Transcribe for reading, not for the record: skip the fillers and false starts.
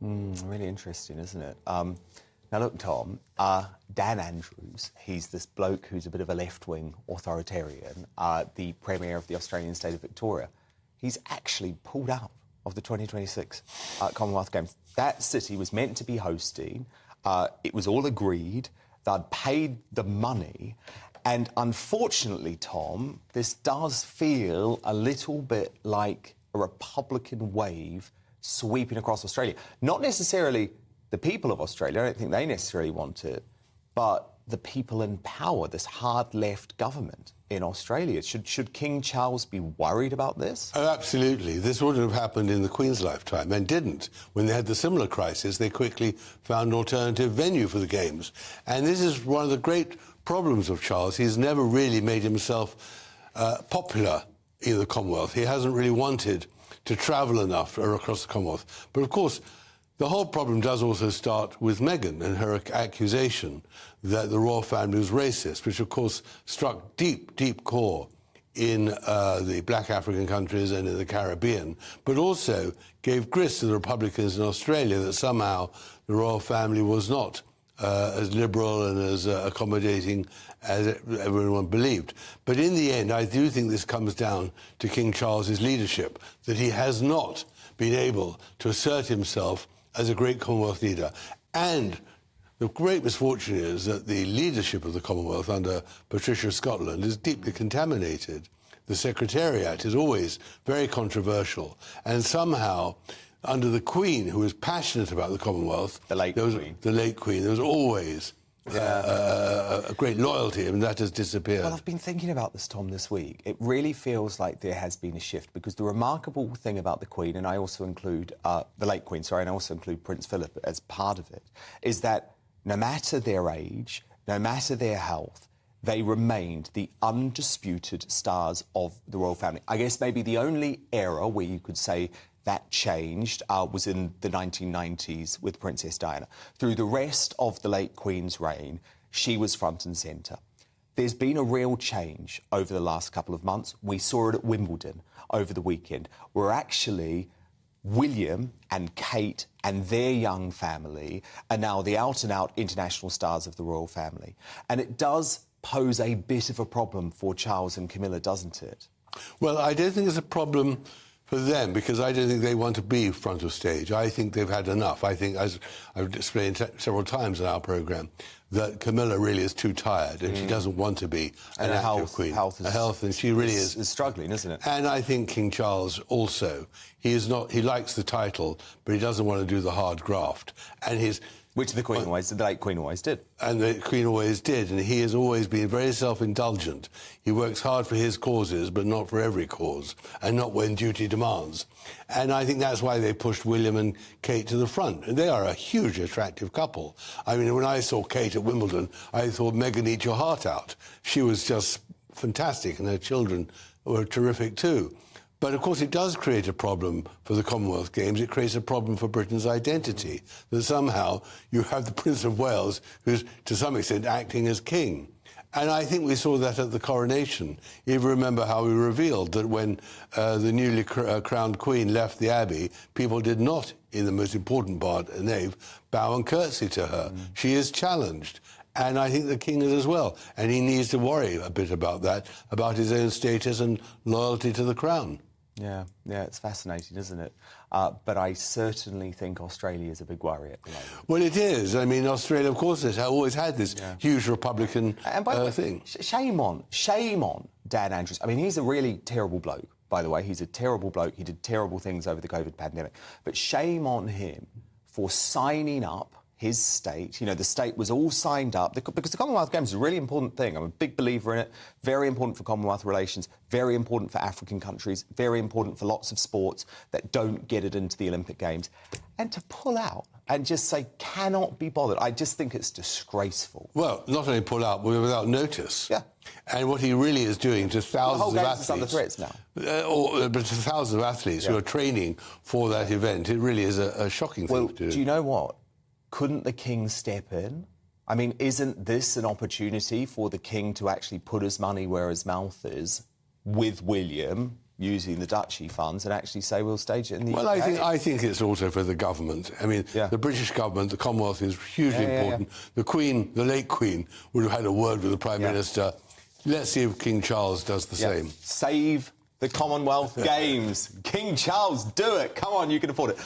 Really interesting, isn't it? Now, look, Tom, Dan Andrews, he's this bloke who's a bit of a left-wing authoritarian, the Premier of the Australian state of Victoria. He's actually pulled out of the 2026 Commonwealth Games. That city was meant to be hosting. It was all agreed. They'd paid the money. And unfortunately, Tom, this does feel a little bit like a Republican wave sweeping across Australia. Not necessarily the people of Australia, I don't think they necessarily want it, but the people in power, this hard left government in Australia. Should King Charles be worried about this? Oh, absolutely. This wouldn't have happened in the Queen's lifetime, and didn't. When they had the similar crisis, they quickly found an alternative venue for the Games. And this is one of the great problems of Charles. He's never really made himself popular in the Commonwealth. He hasn't really wanted to travel enough across the Commonwealth. But of course, the whole problem does also start with Meghan and her accusation that the royal family was racist, which of course struck deep, deep core in the black African countries and in the Caribbean, but also gave grist to the Republicans in Australia that somehow the royal family was not as liberal and as accommodating as everyone believed. But in the end, I do think this comes down to King Charles's leadership, that he has not been able to assert himself as a great Commonwealth leader. And the great misfortune is that the leadership of the Commonwealth under Patricia Scotland is deeply contaminated. The Secretariat is always very controversial, and somehow under the Queen, who was passionate about the Commonwealth, the late Queen, there was always a great loyalty, and that has disappeared. Well, I've been thinking about this, Tom, this week. It really feels like there has been a shift, because the remarkable thing about the Queen, and I also include the late Queen, and I also include Prince Philip as part of it, is that no matter their age, no matter their health, they remained the undisputed stars of the royal family. I guess maybe the only era where you could say that changed was in the 1990s with Princess Diana. Through the rest of the late Queen's reign, she was front and centre. There's been a real change over the last couple of months. We saw it at Wimbledon over the weekend, where actually William and Kate and their young family are now the out-and-out international stars of the royal family. And it does pose a bit of a problem for Charles and Camilla, doesn't it? Well, I don't think it's a problem for them, because I don't think they want to be front of stage. I think they've had enough. I think, as I've explained several times in our programme, that Camilla really is too tired, and she doesn't want to be an active queen. And she really is struggling, isn't it? And I think King Charles also, he likes the title, but he doesn't want to do the hard graft. And which the late Queen always did. And the Queen always did, and he has always been very self-indulgent. He works hard for his causes, but not for every cause, and not when duty demands. And I think that's why they pushed William and Kate to the front. And they are a hugely attractive couple. I mean, when I saw Kate at Wimbledon, I thought, Meghan, eat your heart out. She was just fantastic, and her children were terrific too. But, of course, it does create a problem for the Commonwealth Games. It creates a problem for Britain's identity, that somehow you have the Prince of Wales, who's, to some extent, acting as king. And I think we saw that at the coronation. You remember how we revealed that when the newly crowned Queen left the Abbey, people did not, in the most important part, the nave, bow and curtsy to her. She is challenged. And I think the King is as well. And he needs to worry a bit about that, about his own status and loyalty to the crown. Yeah, it's fascinating, isn't it? But I certainly think Australia is a big worry at the moment. Well, it is. I mean, Australia, of course, has always had this huge Republican thing. Shame on Dan Andrews. I mean, he's a really terrible bloke, by the way. He's a terrible bloke. He did terrible things over the COVID pandemic. But shame on him for signing up his state. You know, the state was all signed up, because the Commonwealth Games is a really important thing. I'm a big believer in it. Very important for Commonwealth relations, very important for African countries, very important for lots of sports that don't get it into the Olympic Games. And to pull out and just say, cannot be bothered, I just think it's disgraceful. Well, not only pull out, but without notice. Yeah. And what he really is doing to thousands of athletes... The whole game's under threats now. But to thousands of athletes who are training for that event, it really is a shocking thing to do. Do you know what? Couldn't the King step in? I mean, isn't this an opportunity for the King to actually put his money where his mouth is with William using the Duchy funds and actually say we'll stage it in the Well, UK. I think it's also for the government. I mean, the British government, the Commonwealth is hugely important. The Queen, the late Queen, would have had a word with the Prime Minister. Let's see if King Charles does the same. Save the Commonwealth Games. King Charles, do it. Come on, you can afford it.